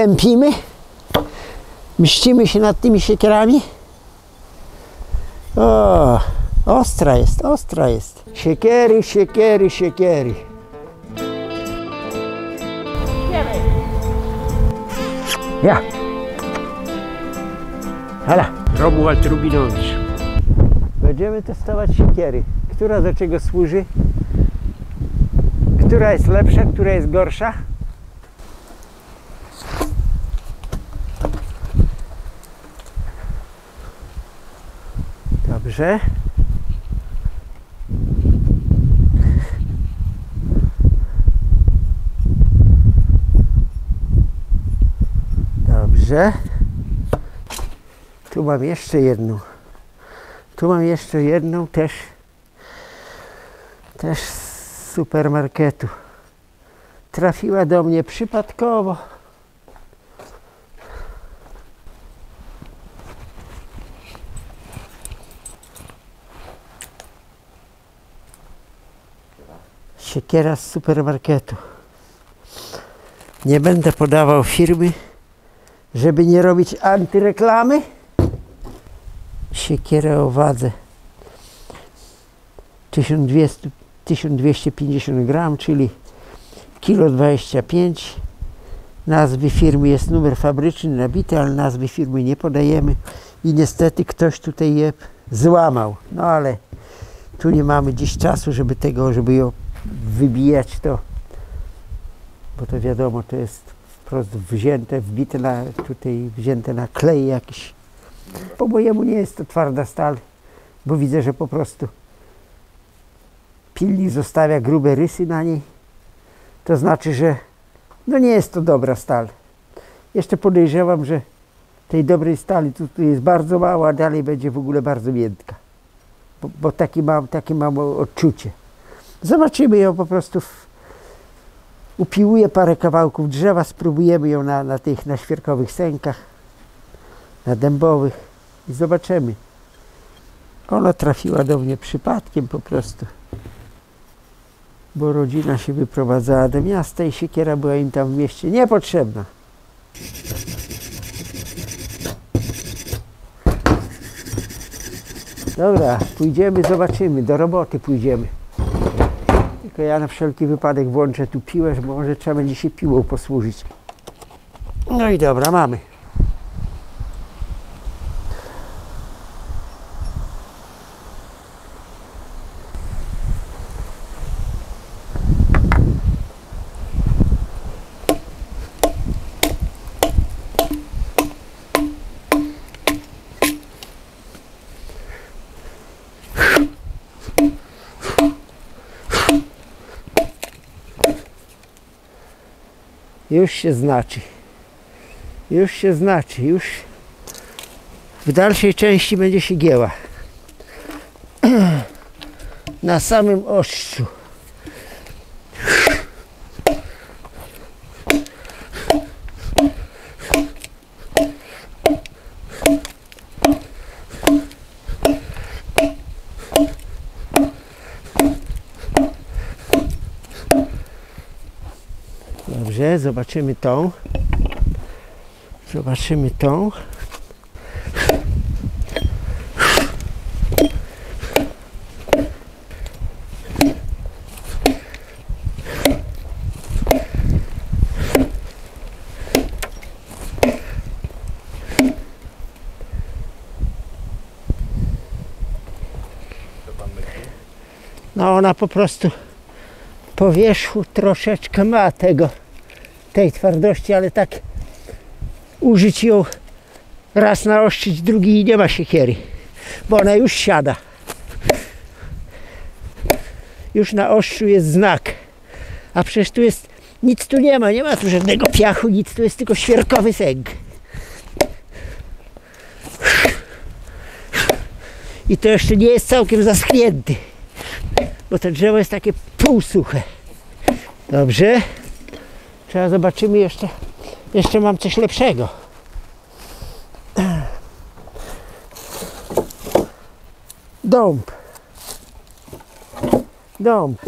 tępimy, mścimy się nad tymi siekierami. O, ostra jest, ostra jest. Siekiery, siekiery, siekiery. Ja. Hala. Romuald Rubinowicz. Będziemy testować siekiery. Która do czego służy? Która jest lepsza, która jest gorsza? Dobrze. Dobrze. Tu mam jeszcze jedną. Tu mam jeszcze jedną też z supermarketu. Trafiła do mnie przypadkowo. Siekiera z supermarketu. Nie będę podawał firmy, żeby nie robić antyreklamy. Siekiera o wadze 1250 gram, czyli 1,25 kg. Nazwy firmy jest numer fabryczny nabity, ale nazwy firmy nie podajemy. I niestety ktoś tutaj je złamał. No ale tu nie mamy dziś czasu, żeby ją wybijać to. Bo to wiadomo, to jest wprost wzięte, wbite na, tutaj wzięte na klej jakiś. Po mojemu nie jest to twarda stal, bo widzę, że po prostu pilnik zostawia grube rysy na niej. To znaczy, że no nie jest to dobra stal. Jeszcze podejrzewam, że tej dobrej stali tu jest bardzo mało, a dalej będzie w ogóle bardzo miętka. Bo takie mam odczucie. Zobaczymy ją po prostu. Upiłuję parę kawałków drzewa, spróbujemy ją na świerkowych sękach, na dębowych i zobaczymy. Ona trafiła do mnie przypadkiem po prostu, bo rodzina się wyprowadzała do miasta i siekiera była im tam w mieście niepotrzebna. Dobra, pójdziemy, zobaczymy, do roboty pójdziemy. Tylko ja na wszelki wypadek włączę tu piłę, bo może trzeba będzie się piłą posłużyć. No i dobra, mamy. Już się znaczy. Już się znaczy. Już w dalszej części będzie się gięła. Na samym ostrzu. Dobrze, zobaczymy tą. Zobaczymy tą. No ona po prostu po wierzchu troszeczkę ma tej twardości, ale tak użyć ją raz naostrzyć, drugi i nie ma siekiery, bo ona już siada. Już na ostrzu jest znak, a przecież tu jest, nic tu nie ma tu żadnego piachu, nic, tu jest tylko świerkowy sęk. I to jeszcze nie jest całkiem zaschnięty, bo to drzewo jest takie półsuche. Dobrze. Trzeba zobaczymy jeszcze. Jeszcze mam coś lepszego. Dąb. Dąb.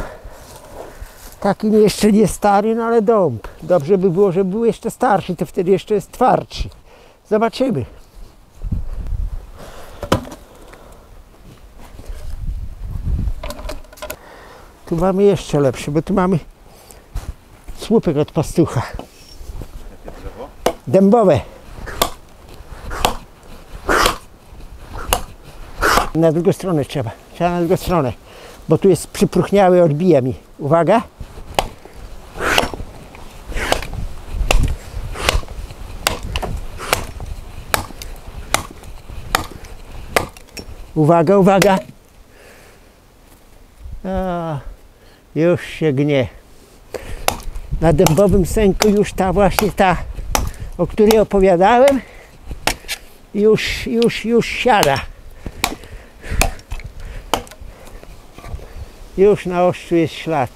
Taki jeszcze nie stary, no ale dąb. Dobrze by było, żeby był jeszcze starszy, to wtedy jeszcze jest twardszy. Zobaczymy. Tu mamy jeszcze lepszy, bo tu mamy słupek od pastucha. Jakie drzewo? Dębowe. Na drugą stronę trzeba. Trzeba na drugą stronę. Bo tu jest przypruchniały, odbija mi. Uwaga. Uwaga, uwaga. A, już się gnie. Na dębowym sęku już ta właśnie ta, o której opowiadałem, już siada. Już na ostrzu jest ślad.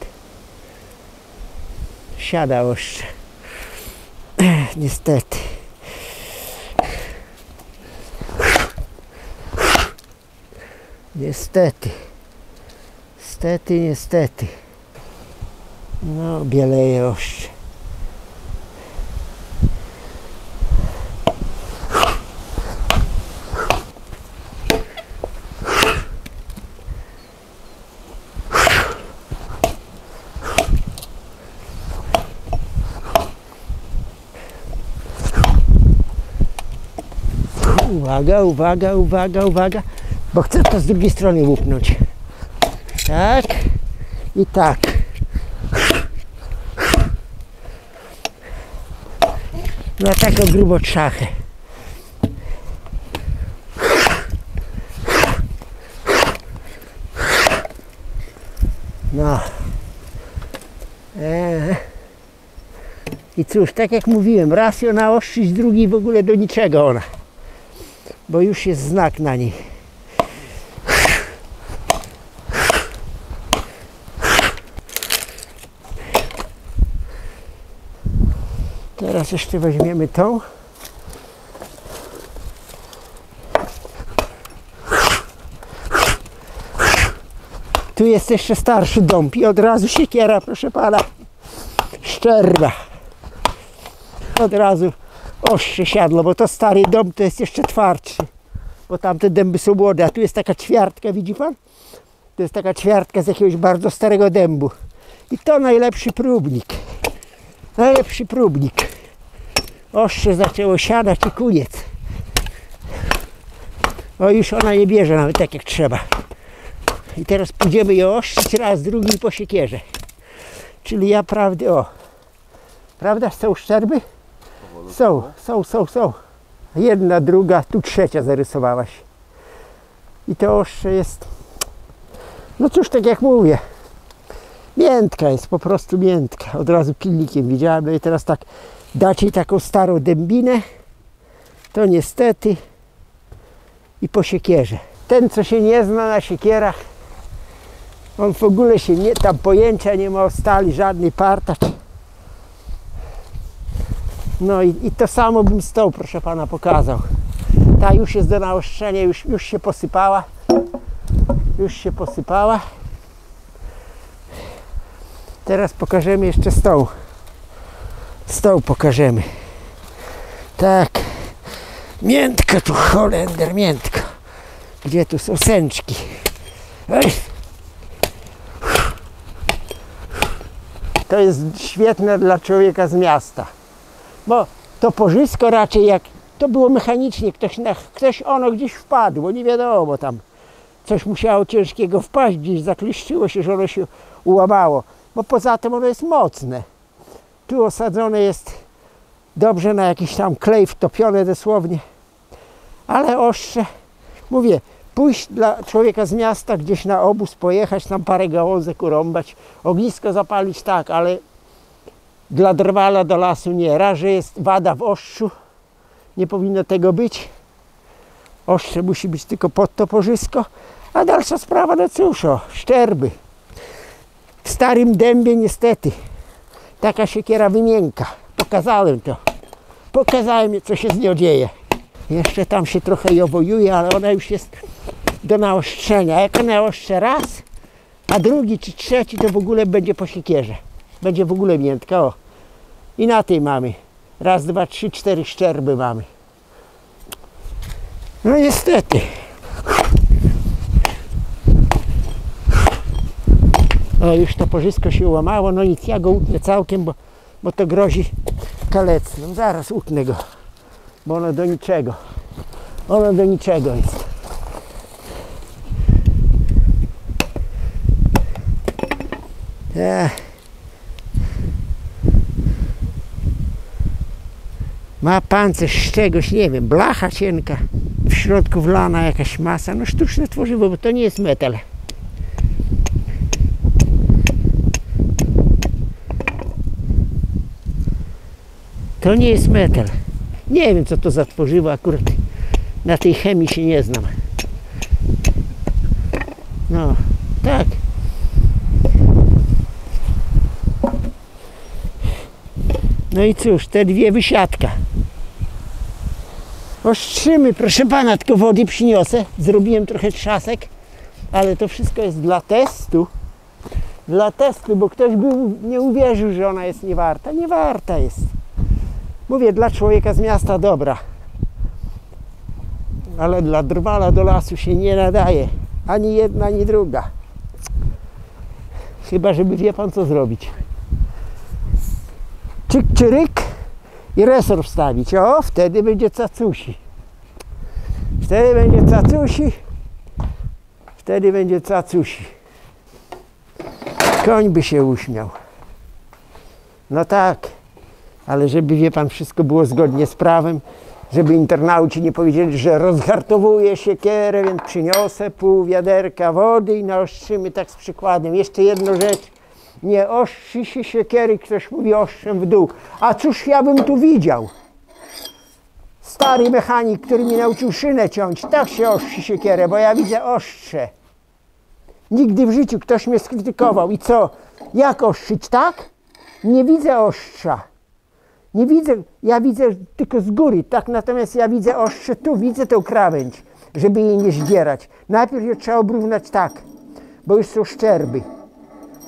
Siada ostrze. Niestety. Niestety. Niestety. No, bieleje ostrze. Uwaga, uwaga, uwaga, uwaga, bo chcę to z drugiej strony łupnąć. Tak i tak. Na taką grubą trzachę. No. I cóż, tak jak mówiłem, raz ją naostrzyć, drugi w ogóle do niczego ona. Bo już jest znak na niej. Teraz jeszcze weźmiemy tą. Tu jest jeszcze starszy dąb i od razu siekiera, proszę pana, szczerba. Od razu ostrze siadło, bo to stary dąb to jest jeszcze twardszy. Bo tamte dęby są młode, a tu jest taka ćwiartka, widzi pan? To jest taka ćwiartka z jakiegoś bardzo starego dębu. I to najlepszy próbnik. Najlepszy próbnik. Ostrze zaczęło siadać i koniec. O, już ona nie bierze nawet tak jak trzeba. I teraz pójdziemy ją ostrzyć raz, drugi po siekierze. Czyli ja prawdę, o. Prawda, są szczerby? Są. Jedna, druga, tu trzecia zarysowała się. I to ostrze jest, no cóż, tak jak mówię, miętka jest, po prostu miętka. Od razu pilnikiem widziałem, no i teraz tak dać jej taką starą dębinę, to niestety i po siekierze. Ten, co się nie zna na siekierach, on w ogóle się nie, tam pojęcia nie ma o stali, żadnej partacz. No i to samo bym z tą, proszę pana, pokazał. Ta już jest do naostrzenia, już się posypała. Już się posypała. Teraz pokażemy jeszcze z tą. Z tą pokażemy. Tak. Miętka tu, Holender, miętka. Gdzie tu są sęczki? Ej. To jest świetne dla człowieka z miasta. Bo to porzysko raczej jak to było mechanicznie, ktoś ono gdzieś wpadło, nie wiadomo, tam coś musiało ciężkiego wpaść, gdzieś zakliszczyło się, że ono się ułamało. Bo poza tym ono jest mocne. Tu osadzone jest dobrze na jakiś tam klej wtopione dosłownie. Ale ostrze, mówię, pójść dla człowieka z miasta gdzieś na obóz, pojechać, tam parę gałązek urąbać, ognisko zapalić, tak, ale dla drwala do lasu nie. Raz, że jest wada w ostrzu, nie powinno tego być. Ostrze musi być tylko pod to porzysko, a dalsza sprawa, no cóż, o, szczerby. W starym dębie niestety taka siekiera wymięka. Pokazałem to. Pokazałem, co się z nią dzieje. Jeszcze tam się trochę jowojuje, ale ona już jest do naostrzenia. Jak ona naostrze raz, a drugi czy trzeci, to w ogóle będzie po siekierze. Będzie w ogóle miętka, o. I na tej mamy. Raz, dwa, trzy, cztery szczerby mamy. No niestety. O, już to pożysko się łamało. No nic, ja go utnę całkiem, bo to grozi kalectwem. Zaraz utnę go, bo ono do niczego. Ono do niczego jest. Ma pancerz z czegoś, nie wiem, blacha cienka, w środku wlana jakaś masa, no sztuczne tworzywo, bo to nie jest metal. To nie jest metal. Nie wiem, co to za tworzywo, akurat na tej chemii się nie znam. No, tak. No i cóż, te dwie wysiadka. Ostrzymy, proszę pana, tylko wody przyniosę. Zrobiłem trochę trzasek, ale to wszystko jest dla testu. Dla testu, bo ktoś by nie uwierzył, że ona jest niewarta. Niewarta jest. Mówię, dla człowieka z miasta dobra. Ale dla drwala do lasu się nie nadaje. Ani jedna, ani druga. Chyba, żeby wie pan co zrobić. Czyk, czyryk i resor wstawić. O, wtedy będzie cacusi. Wtedy będzie cacusi. Wtedy będzie cacusi. Koń by się uśmiał. No tak, ale żeby, wie pan, wszystko było zgodnie z prawem, żeby internauci nie powiedzieli, że rozhartowuję siekierę, więc przyniosę pół wiaderka wody i naostrzymy tak z przykładem. Jeszcze jedną rzecz. Nie ostrzy się siekiery, ktoś mówi ostrzem w dół. A cóż ja bym tu widział? Stary mechanik, który mnie nauczył szynę ciąć, tak się ostrzy siekierę, bo ja widzę ostrze. Nigdy w życiu ktoś mnie skrytykował. I co? Jak ostrzyć, tak? Nie widzę ostrza. Nie widzę, ja widzę tylko z góry, tak? Natomiast ja widzę ostrze tu, widzę tą krawędź, żeby jej nie zdzierać. Najpierw je trzeba obrównać tak, bo już są szczerby.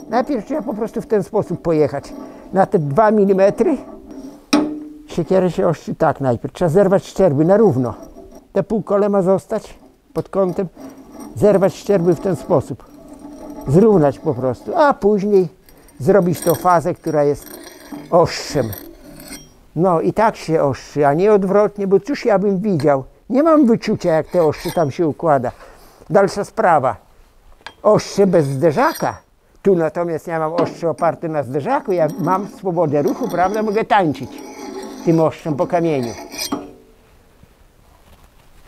Najpierw trzeba po prostu w ten sposób pojechać. Na te 2 mm siekierę się ostrzy tak najpierw. Trzeba zerwać szczerby na równo. Te półkole ma zostać pod kątem. Zerwać szczerby w ten sposób. Zrównać po prostu. A później zrobić tą fazę, która jest ostrzem. No i tak się ostrzy, a nie odwrotnie, bo cóż ja bym widział. Nie mam wyczucia, jak te ostrze tam się układa. Dalsza sprawa. Ostrze bez zderzaka. Tu natomiast ja mam ostrze oparte na zderzaku, ja mam swobodę ruchu, prawda, mogę tańczyć tym ostrzem po kamieniu.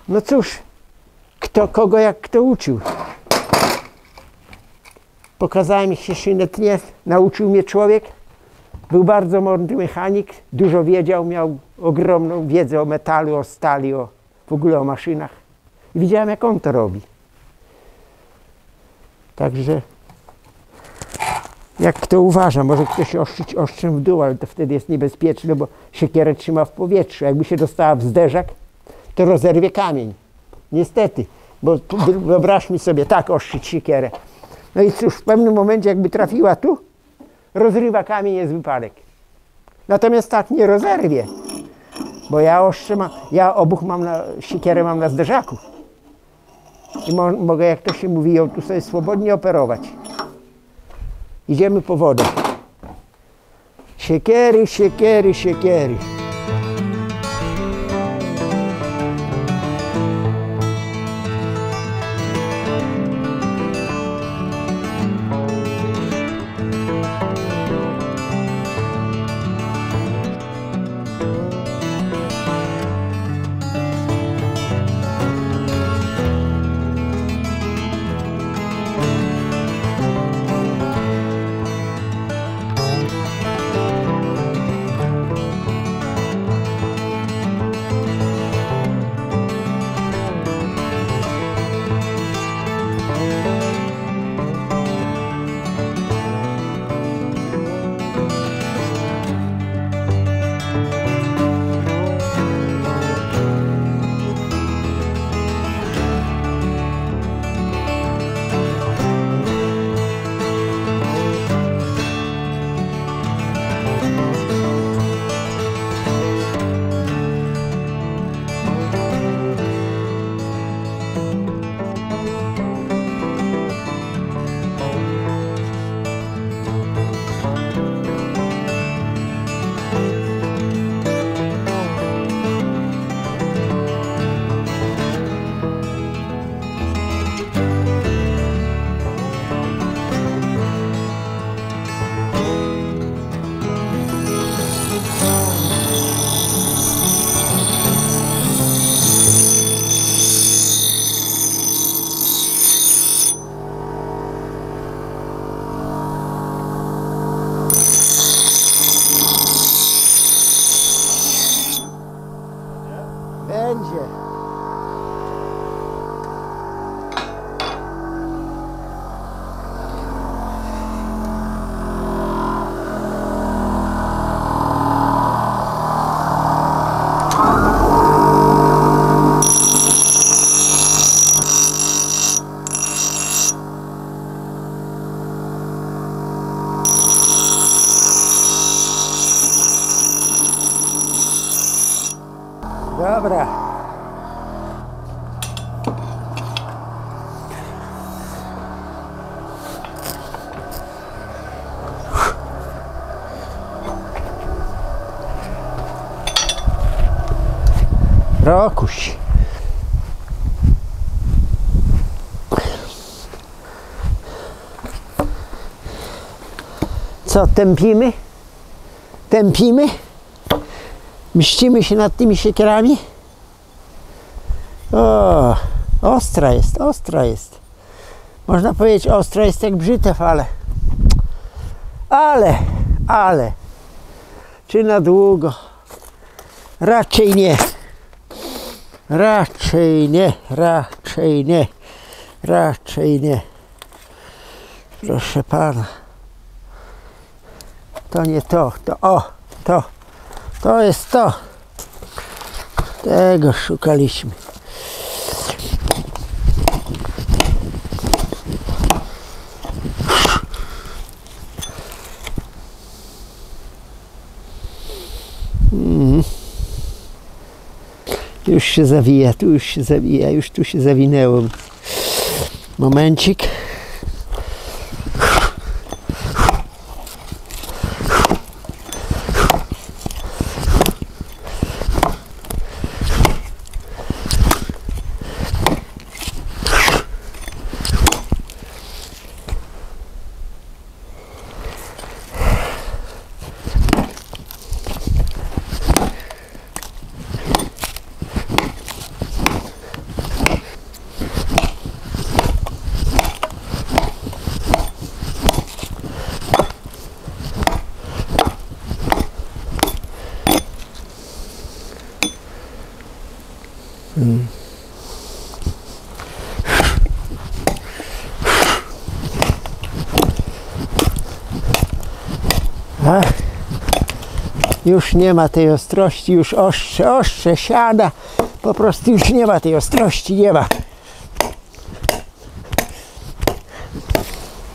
No cóż, kogo jak kto uczył. Pokazałem, jak się szynę tnie, nauczył mnie człowiek. Był bardzo mądry mechanik, dużo wiedział, miał ogromną wiedzę o metalu, o stali, w ogóle o maszynach. I widziałem, jak on to robi. Także jak kto uważa, może ktoś ostrzyć ostrzem w dół, ale to wtedy jest niebezpieczne, bo siekierę trzyma w powietrzu. Jakby się dostała w zderzak, to rozerwie kamień. Niestety, bo wyobraźmy sobie, tak ostrzyć siekierę. No i cóż, w pewnym momencie jakby trafiła tu, rozrywa kamień, jest wypadek. Natomiast tak nie rozerwie, bo ja ostrze mam, ja obuch mam siekierę mam na zderzaku. I mogę, jak to się mówi, ją tu sobie swobodnie operować. Idziemy po wodę. Siekiery, siekiery, siekiery. razie. Dobra. Rokuś. Co, tępimy? Tępimy? Mścimy się nad tymi siekierami? O, ostra jest, ostra jest. Można powiedzieć, ostra jest jak brzytew, ale. Czy na długo? Raczej nie. Raczej nie. Proszę pana. To nie to, to jest to. Tego szukaliśmy. Już się zawija, już tu się zawinęło. Momencik. Już nie ma tej ostrości, już ostrze siada, po prostu już nie ma tej ostrości, nie ma.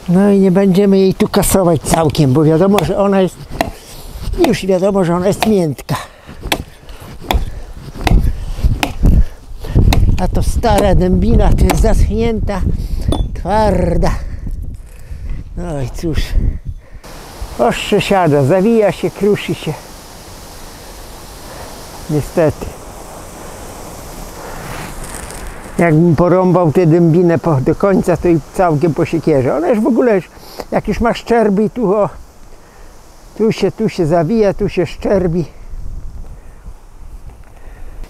No i nie będziemy jej tu kasować całkiem, bo wiadomo, że ona jest, już wiadomo, że ona jest miętka. A to stara dębina, to jest zaschnięta, twarda. No i cóż, ostrze siada, zawija się, kruszy się. Niestety. Jakbym porąbał tę dębinę do końca, to i całkiem po siekierze. Ona już w ogóle, jak już ma szczerby i tu się zawija, tu się szczerbi.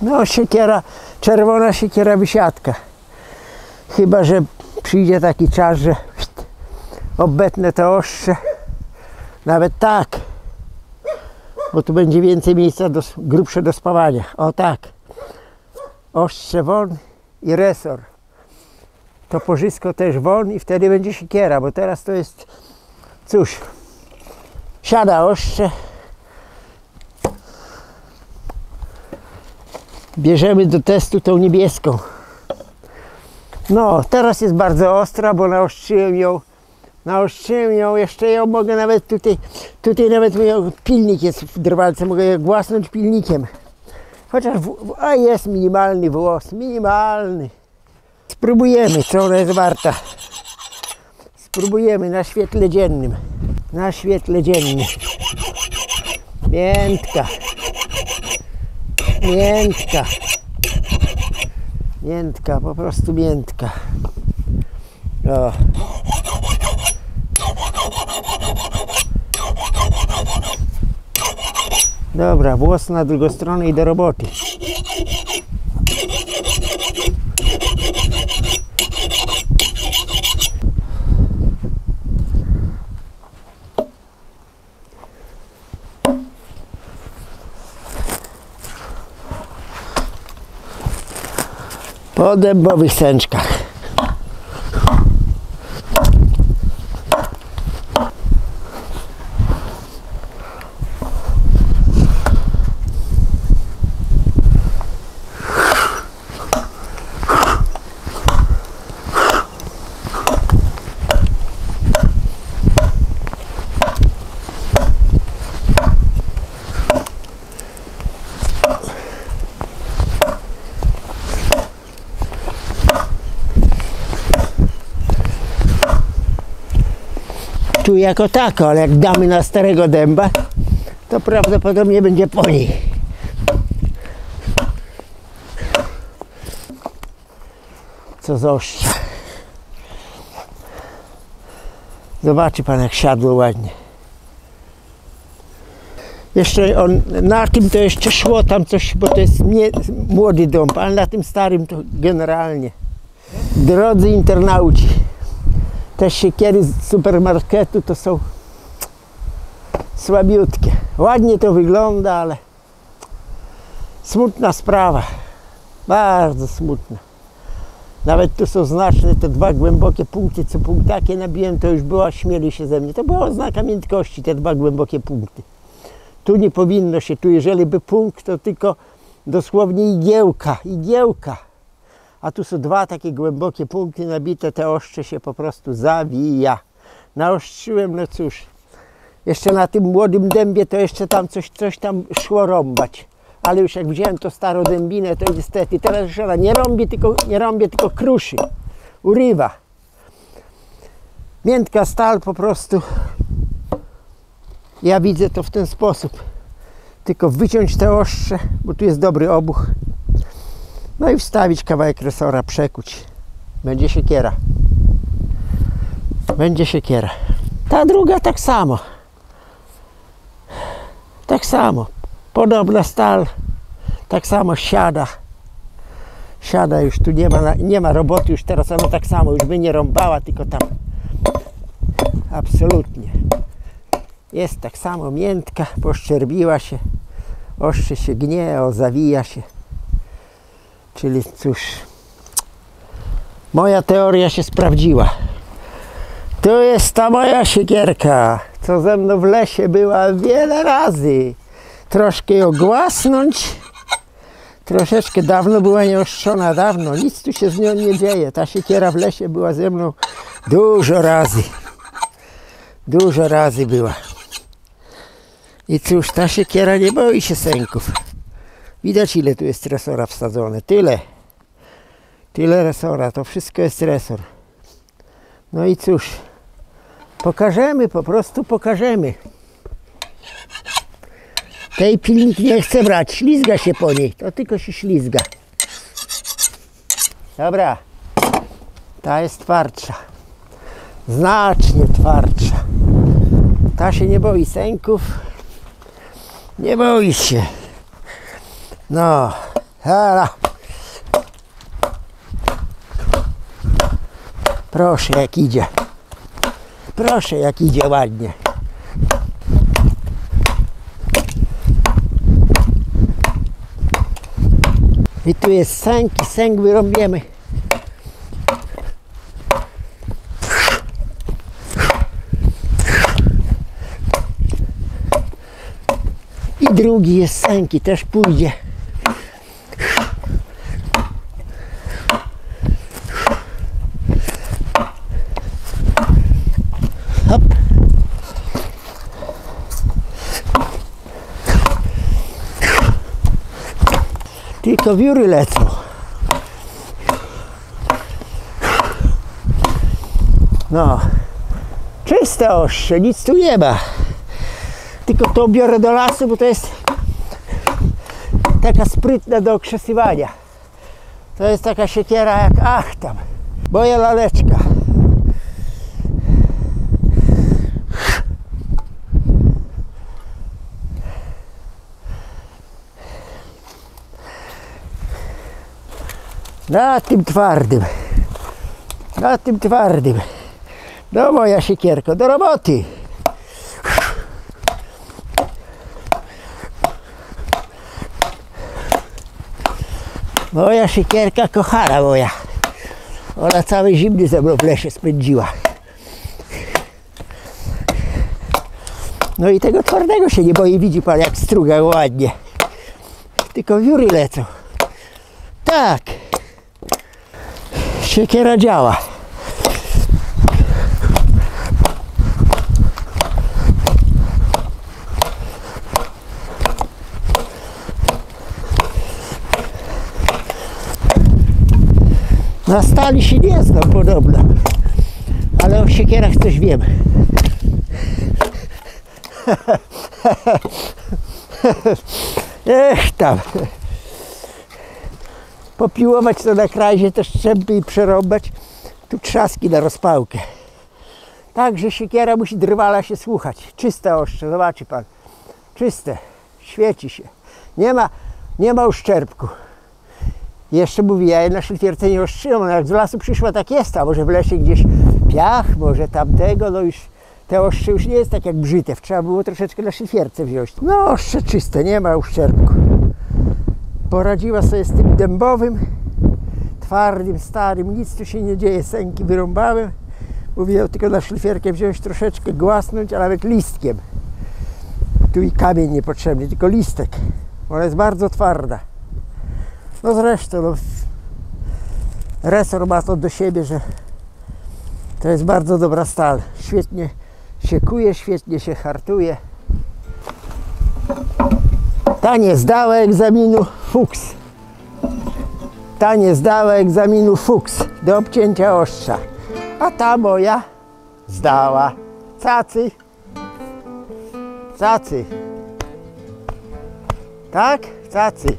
No siekiera, czerwona siekiera wysiadka. Chyba że przyjdzie taki czas, że obetnę to ostrze. Nawet tak. Bo tu będzie więcej miejsca grubsze do spawania. O tak. Ostrze won i resor. Toporzysko też won i wtedy będzie siekiera, bo teraz to jest, cóż, siada ostrze. Bierzemy do testu tą niebieską. No, teraz jest bardzo ostra, bo naostrzyłem ją, jeszcze ją mogę nawet tutaj nawet pilnik jest w drwalce, mogę je głasnąć pilnikiem. Chociaż jest minimalny włos, minimalny. Spróbujemy, co ona jest warta. Spróbujemy na świetle dziennym. Na świetle dziennym. Miętka. Miętka. Miętka, po prostu miętka. O. Dobra, włos na drugą stronę i do roboty. Po dębowych sęczkach. Tu jako tako, ale jak damy na starego dęba, to prawdopodobnie będzie po niej. Co z ostrza. Zobaczy pan, jak siadło ładnie. Jeszcze on, na tym to jeszcze szło tam coś, bo to jest młody dąb, ale na tym starym to generalnie. Drodzy internauci, te siekiery z supermarketu to są słabiutkie. Ładnie to wygląda, ale smutna sprawa. Bardzo smutna. Nawet tu są znaczne te dwa głębokie punkty. Co punkt takie nabiłem, to już była, śmieli się ze mnie. To była oznaka miętkości, te dwa głębokie punkty. Tu nie powinno się, tu jeżeli by punkt, to tylko dosłownie igiełka. A tu są dwa takie głębokie punkty nabite, te ostrze się po prostu zawija. Naostrzyłem, no cóż. Jeszcze na tym młodym dębie to jeszcze tam coś tam szło rąbać. Ale już jak wziąłem to starą dębinę, to niestety teraz już ona nie rąbię, tylko kruszy. Urywa. Miętka stal po prostu. Ja widzę to w ten sposób. Tylko wyciąć te ostrze, bo tu jest dobry obuch. No i wstawić kawałek resora, przekuć. Będzie siekiera. Będzie siekiera. Ta druga tak samo. Tak samo. Podobna stal. Tak samo siada. Siada już, tu nie ma roboty już teraz, ona tak samo już by nie rąbała, tylko tam. Absolutnie. Jest tak samo miętka, poszczerbiła się. Ostrze się gnie, zawija się. Czyli cóż, moja teoria się sprawdziła. Tu jest ta moja siekierka, co ze mną w lesie była wiele razy. Troszkę ją głasnąć, troszeczkę dawno była nieostrzona, dawno, nic tu się z nią nie dzieje. Ta siekiera w lesie była ze mną dużo razy. Dużo razy była. I cóż, ta siekiera nie boi się sęków. Widać, ile tu jest resora wsadzone. Tyle. Tyle resora. To wszystko jest resor. No i cóż. Pokażemy, po prostu pokażemy. Tej pilnik nie chce brać. Ślizga się po niej. To tylko się ślizga. Dobra. Ta jest twardsza. Znacznie twardsza. Ta się nie boi sęków. Nie boi się. No, hala. Proszę, jak idzie. Proszę, jak idzie ładnie. I tu jest sęk i sęk wyrąbiemy. I drugi jest sęk i też pójdzie. Hop. Tylko wióry lecą. No, czyste ostrze, nic tu nie ma. Tylko to biorę do lasu, bo to jest taka sprytna do okrzesywania. To jest taka siekiera jak ach tam. Moja laleczka. Na tym twardym. Na tym twardym. No moja siekierko, do roboty. Moja siekierka kochana moja. Ona cały zimny ze mną w lesie spędziła. No i tego twardego się nie boi, widzi pan jak struga ładnie. Tylko wióry lecą. Tak. Siekiera działa. Na stali się nie znam podobno, ale o siekierach coś wiem. Ech tam. Popiłować to na krazie, te strzępy i przerąbać. Tu trzaski na rozpałkę. Także siekiera musi drwala się słuchać. Czyste ostrze, zobaczy pan. Czyste, świeci się. Nie ma uszczerbku. Jeszcze mówi, ja na szlifierce nie ostrzyłem, no jak z lasu przyszła, tak jest, a może w lesie gdzieś piach, może tamtego, no już te ostrze już nie jest tak jak brzytew, trzeba było troszeczkę na szlifierce wziąć. No ostrze czyste, nie ma uszczerbku. Poradziła sobie z tym dębowym, twardym, starym, nic tu się nie dzieje, sęki wyrąbałem. Mówię, tylko na szlifierkę wziąć troszeczkę, głasnąć, a nawet listkiem. Tu i kamień niepotrzebny, tylko listek, ona jest bardzo twarda. No zresztą, no, resor ma to do siebie, że to jest bardzo dobra stal. Świetnie się kuje, świetnie się hartuje. Ta nie zdała egzaminu, fuks. Ta nie zdała egzaminu, fuks, do obcięcia ostrza. A ta moja zdała. Cacy. Cacy. Tak? Cacy.